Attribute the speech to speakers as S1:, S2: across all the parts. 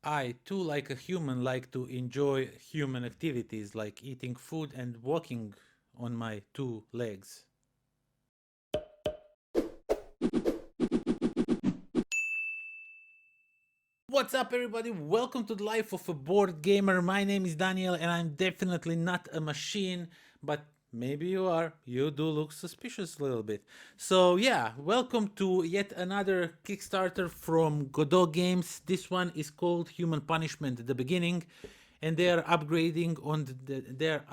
S1: I too, like a human, like to enjoy human activities like eating food and walking on my two legs. What's up, everybody? Welcome to the Life of a Board Gamer. My name is Daniel, and I'm definitely not a machine, but maybe you are. You do look suspicious a little bit. So, yeah, welcome to yet another Kickstarter from Godot Games. This one is called Human Punishment at the beginning, and they're upgrading on they're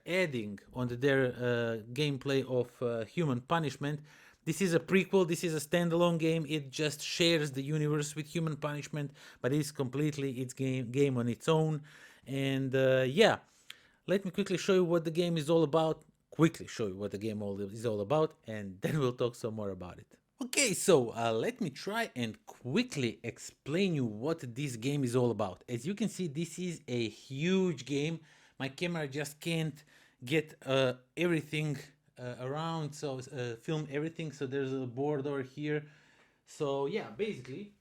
S1: adding on their gameplay of Human Punishment. This is a prequel. This is a standalone game. It just shares the universe with Human Punishment, but it's completely its game on its own. And yeah, let me quickly show you what the game is all about. Quickly show you what the game is all about, and then we'll talk some more about it. Okay, so let me try and quickly explain you what this game is all about. As you can see, this is a huge game. My camera just can't get everything around, so film everything. So there's a board over here. So yeah, basically,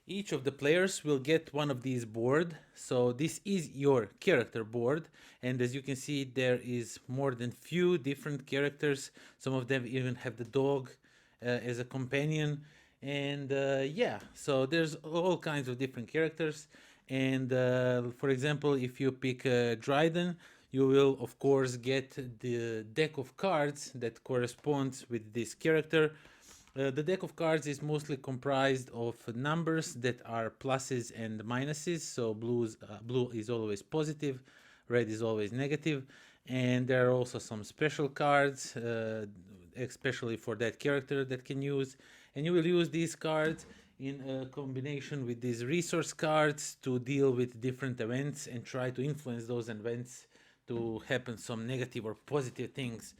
S1: each of the players will get one of these board. So this is your character board, and as you can see, there is more than few different characters. Some of them even have the dog as a companion, and yeah, so there's all kinds of different characters. And for example, if you pick Dryden, you will of course get the deck of cards that corresponds with this character. The deck of cards is mostly comprised of numbers that are pluses and minuses. So blue is always positive, red is always negative, and there are also some special cards, especially for that character that can use. And you will use these cards in a combination with these resource cards to deal with different events and try to influence those events to happen some negative or positive things.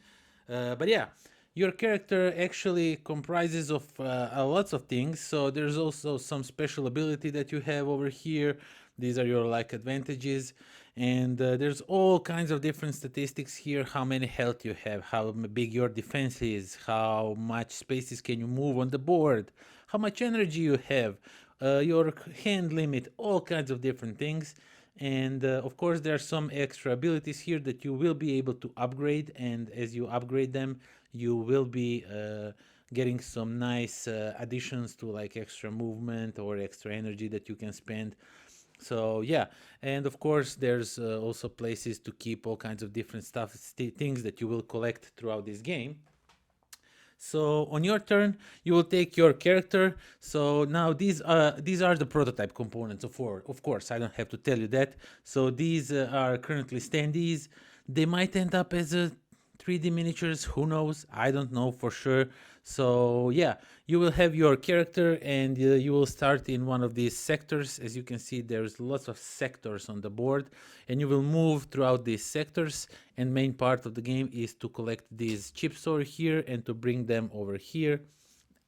S1: But yeah, your character actually comprises of lots of things. So there's also some special ability that you have over here. These are your like advantages, and there's all kinds of different statistics here. How many health you have, how big your defense is, how much spaces can you move on the board, how much energy you have, your hand limit, all kinds of different things. And of course, there are some extra abilities here that you will be able to upgrade, and as you upgrade them, you will be getting some nice additions to like extra movement or extra energy that you can spend. So yeah, and of course there's also places to keep all kinds of different stuff, things that you will collect throughout this game. So on your turn, you will take your character. So now these are the prototype components of course, I don't have to tell you that. So these are currently standees. They might end up as a 3D miniatures, who knows? I don't know for sure. So yeah, you will have your character, and you will start in one of these sectors. As you can see, there's lots of sectors on the board, and you will move throughout these sectors. And main part of the game is to collect these chips over here and to bring them over here.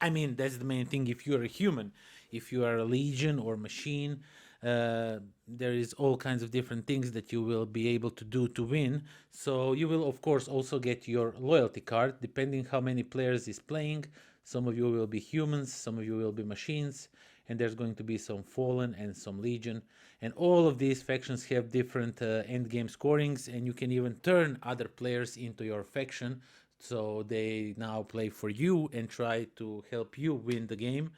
S1: I mean, that's the main thing. If you're a human, if you are a legion or machine, there is all kinds of different things that you will be able to do to win. So you will of course also get your loyalty card depending how many players is playing. Some of you will be humans, some of you will be machines, and there's going to be some fallen and some legion. And all of these factions have different end game scorings, and you can even turn other players into your faction, so they now play for you and try to help you win the game.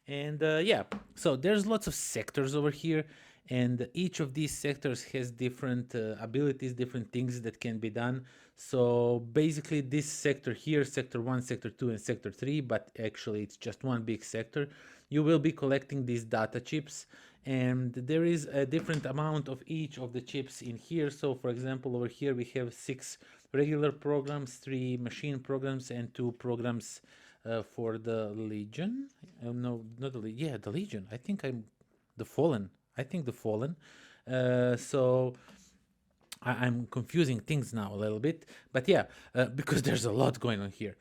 S1: And yeah, so there's lots of sectors over here, and each of these sectors has different abilities, different things that can be done. So basically this sector here, sector 1, sector 2, and sector 3, but actually it's just one big sector, you will be collecting these data chips, and there is a different amount of each of the chips in here. So for example, over here we have 6 regular programs, 3 machine programs, and 2 programs for the Legion. No, not the Legion. Yeah, the Legion. I think I'm the Fallen. I think the Fallen. So I'm confusing things now a little bit, but yeah, because there's a lot going on here.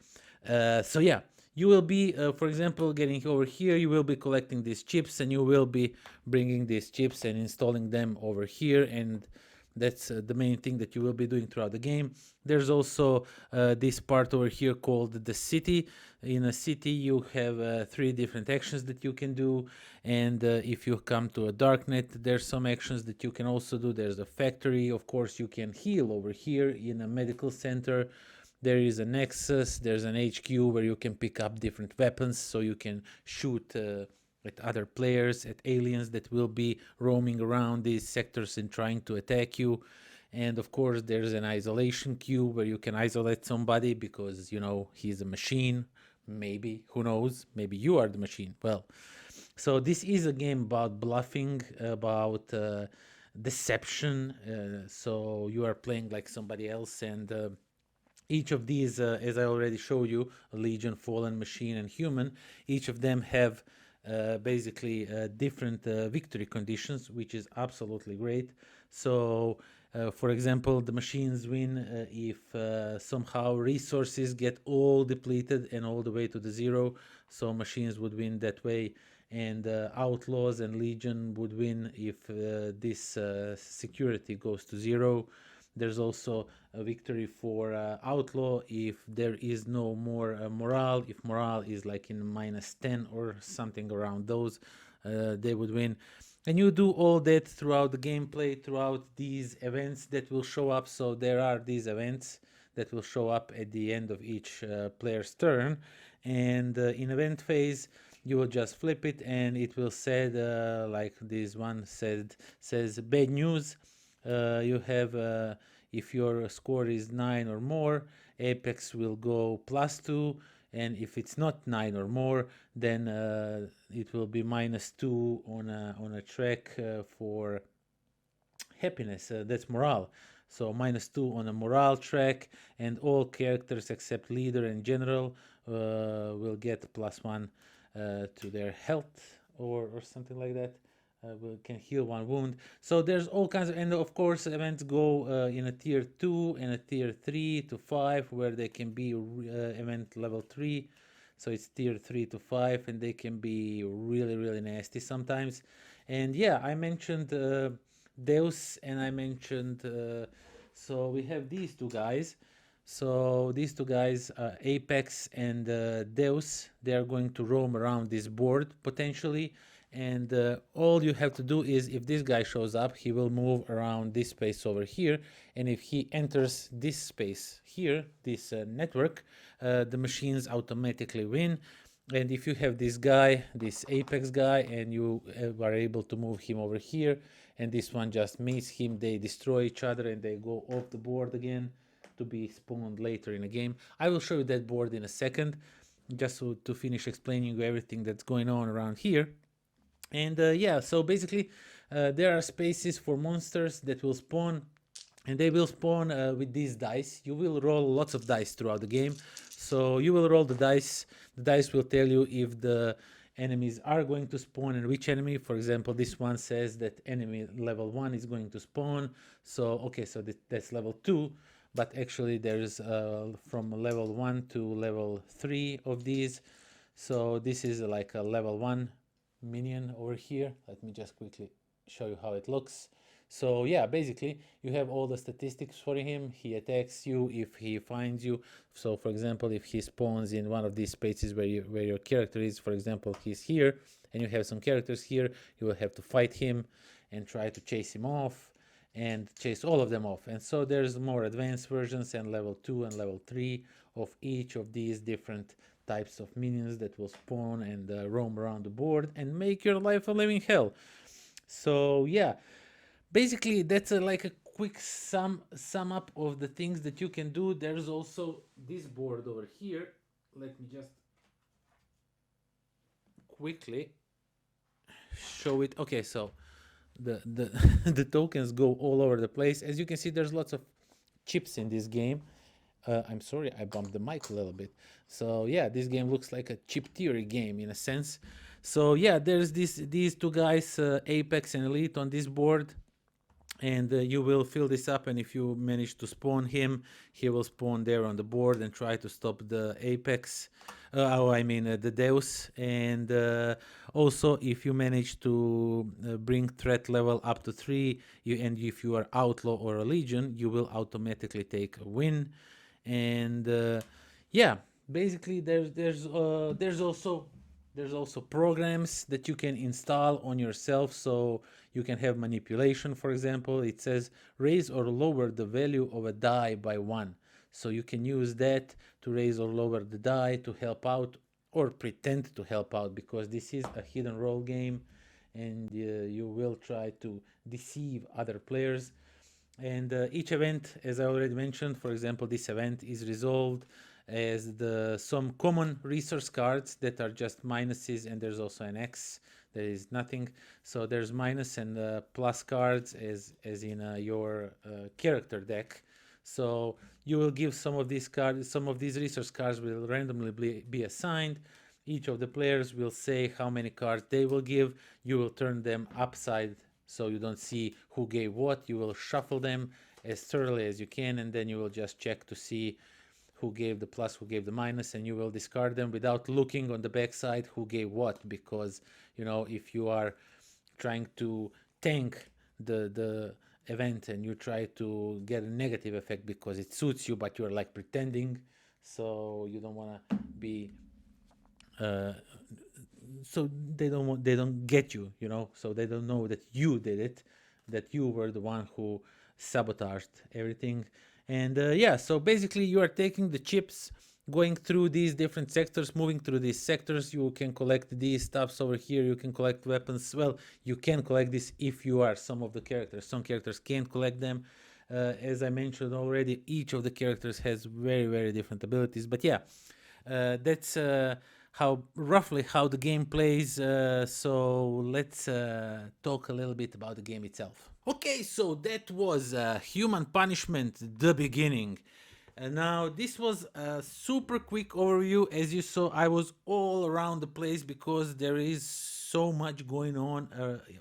S1: So yeah, you will be, for example, getting over here, you will be collecting these chips, and you will be bringing these chips and installing them over here, and That's the main thing that you will be doing throughout the game. There's also this part over here called the city. In a city, you have 3 different actions that you can do. And if you come to a darknet, there's some actions that you can also do. There's a factory. Of course, you can heal over here in a medical center. There is a nexus. There's an HQ where you can pick up different weapons, so you can shoot at other players, at aliens that will be roaming around these sectors and trying to attack you. And of course, there's an isolation queue where you can isolate somebody because, you know, he's a machine. Maybe, who knows? Maybe you are the machine. Well, so this is a game about bluffing, about deception. So you are playing like somebody else, and each of these, as I already showed you, Legion, Fallen, Machine, and Human, each of them have basically different victory conditions, which is absolutely great. So, for example, the machines win if somehow resources get all depleted and all the way to the zero. So machines would win that way. And Outlaws and Legion would win if this security goes to zero. There's also a victory for Outlaw if there is no more morale. If morale is like in -10 or something around those, they would win. And you do all that throughout the gameplay, throughout these events that will show up. So there are these events that will show up at the end of each player's turn. And in event phase, you will just flip it and it will say, like this one says bad news. You have, if your score is 9 or more, Apex will go +2, and if it's not 9 or more, then it will be -2 on a track for happiness. That's morale. So -2 on a morale track, and all characters except leader and general will get +1 to their health or something like that. Can heal 1 wound. So there's all kinds of, and of course events go in a tier 2 and a tier 3 to 5, where they can be event level 3. So it's tier 3 to 5, and they can be really nasty sometimes. And yeah, I mentioned Deus, and I mentioned so we have these 2 guys. So these 2 guys, Apex and Deus, they are going to roam around this board potentially. And all you have to do is, if this guy shows up, he will move around this space over here. And if he enters this space here, this network, the machines automatically win. And if you have this guy, this Apex guy, and you are able to move him over here, and this one just meets him, they destroy each other and they go off the board again to be spawned later in the game. I will show you that board in a second, just to finish explaining you everything that's going on around here. And yeah, so basically there are spaces for monsters that will spawn, and they will spawn with these dice. You will roll lots of dice throughout the game. So you will roll the dice. The dice will tell you if the enemies are going to spawn and which enemy. For example, this one says that enemy level 1 is going to spawn. So okay, so that's level 2. But actually there's from level 1 to level 3 of these. So this is like a level 1 minion over here. Let me just quickly show you how it looks. So yeah, basically you have all the statistics for him. He attacks you if he finds you. So for example, if he spawns in one of these spaces where your character is, for example, he's here and you have some characters here, you will have to fight him and try to chase him off and chase all of them off. And so there's more advanced versions and level 2 and level 3 of each of these different types of minions that will spawn and roam around the board and make your life a living hell. So yeah, basically that's like a quick sum up of the things that you can do. There's also this board over here. Let me just quickly show it. Okay, so the the tokens go all over the place. As you can see, there's lots of chips in this game. I'm sorry, I bumped the mic a little bit. So yeah, this game looks like a chip theory game in a sense. So yeah, there's these 2 guys, Apex and Elite, on this board. and you will fill this up, and if you manage to spawn him, he will spawn there on the board and try to stop the apex, the deus. And also, if you manage to bring threat level up to 3, and if you are outlaw or a legion, you will automatically take a win. And yeah, basically there's also programs that you can install on yourself, so you can have manipulation. For example, it says raise or lower the value of a die by 1, so you can use that to raise or lower the die to help out or pretend to help out, because this is a hidden role game, and you will try to deceive other players. And each event, as I already mentioned, for example, this event is resolved as some common resource cards that are just minuses, and there's also an X. There is nothing. So there's minus and plus cards as in your character deck. So you will give some of these cards, some of these resource cards will randomly be assigned. Each of the players will say how many cards they will give. You will turn them upside so you don't see who gave what. You will shuffle them as thoroughly as you can, and then you will just check to see who gave the plus, who gave the minus, and you will discard them without looking on the backside who gave what, because if you are trying to tank the event and you try to get a negative effect because it suits you, but you're like pretending, so you don't want to be uh, so they don't get you, so they don't know that you did it, that you were the one who sabotaged everything. And yeah, so basically you are taking the chips, going through these different sectors, moving through these sectors. You can collect these stuffs over here. You can collect weapons. Well, you can collect this if you are some of the characters. Some characters can't collect them. As I mentioned already, each of the characters has very, very different abilities. But yeah, that's roughly how the game plays. So let's talk a little bit about the game itself. Okay, so that was Human Punishment, the beginning. And now this was a super quick overview. As you saw, I was all around the place because there is so much going on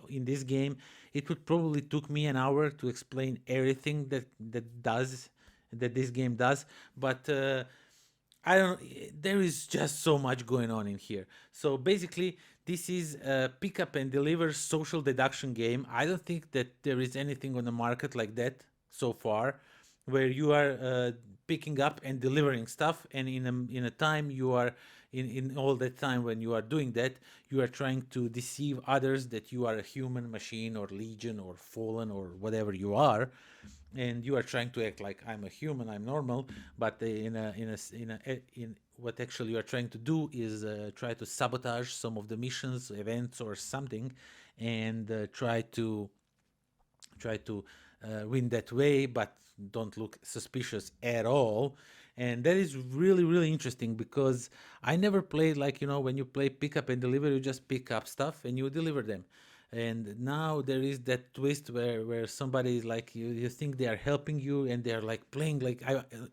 S1: in this game. It would probably took me an hour to explain everything that this game does, but I don't. There is just so much going on in here. So basically, this is a pick up and deliver social deduction game. I don't think that there is anything on the market like that so far, where you are picking up and delivering stuff, and in a time you are in all that time when you are doing that, you are trying to deceive others that you are a human, machine, or legion, or fallen, or whatever you are, and you are trying to act like I'm a human, I'm normal, but in what actually you are trying to do is try to sabotage some of the missions, events, or something, and try to win that way, but don't look suspicious at all. And that is really, really interesting, because I never played like, when you play pick up and deliver, you just pick up stuff and you deliver them. And now there is that twist where somebody is like, you think they are helping you, and they're like playing like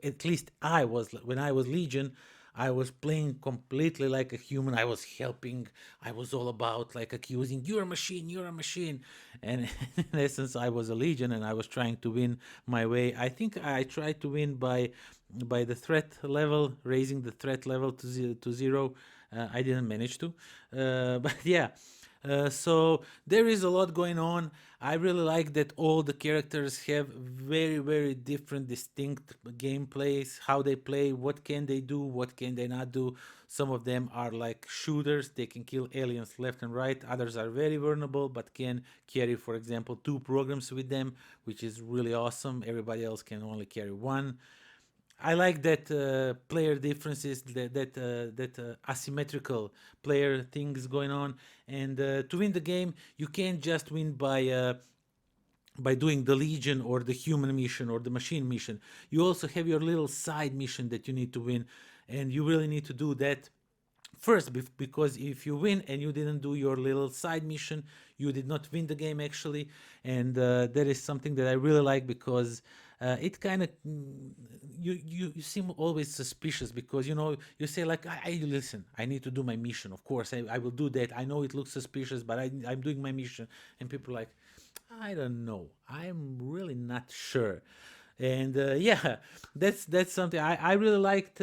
S1: at least I was when I was Legion. I was playing completely like a human. I was helping. I was all about like accusing, you're a machine, you're a machine. And in essence, I was a Legion, and I was trying to win my way. I think I tried to win by the threat level, raising the threat level to zero. I didn't manage to, but yeah. So there is a lot going on. I really like that all the characters have very, very different, distinct gameplays, how they play, what can they do, what can they not do. Some of them are like shooters, they can kill aliens left and right. Others are very vulnerable, but can carry, for example, 2 programs with them, which is really awesome. Everybody else can only carry one. I like that player differences, that asymmetrical player things going on, and to win the game, you can't just win by doing the Legion or the human mission or the machine mission. You also have your little side mission that you need to win, and you really need to do that first, because if you win and you didn't do your little side mission, you did not win the game actually. And that is something that I really like, because it kind of you seem always suspicious, because you say like, I listen, I need to do my mission, of course I will do that. I know it looks suspicious, but I'm doing my mission. And people are like, I don't know, I'm really not sure. And yeah, that's something I really liked.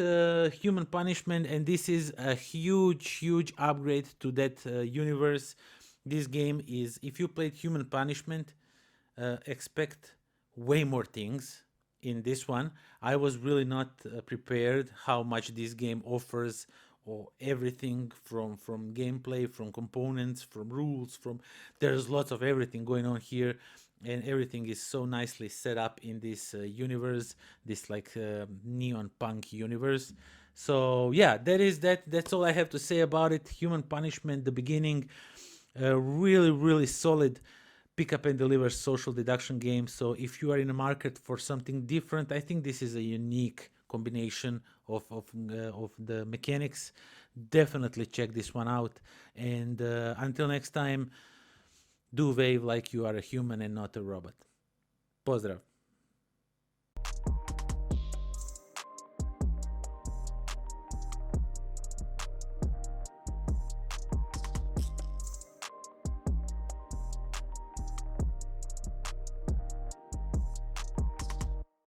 S1: Human Punishment, and this is a huge upgrade to that universe. This game is, if you played Human Punishment, expect way more things in this one. I was really not prepared how much this game offers, or everything from gameplay, from components, from rules, from there's lots of everything going on here, and everything is so nicely set up in this universe, this like neon punk universe. So yeah, that's all I have to say about it. Human Punishment, the beginning, really solid pick up and deliver social deduction game. So if you are in a market for something different, I think this is a unique combination of the mechanics. Definitely check this one out. And until next time, do wave like you are a human and not a robot. Pozdrav.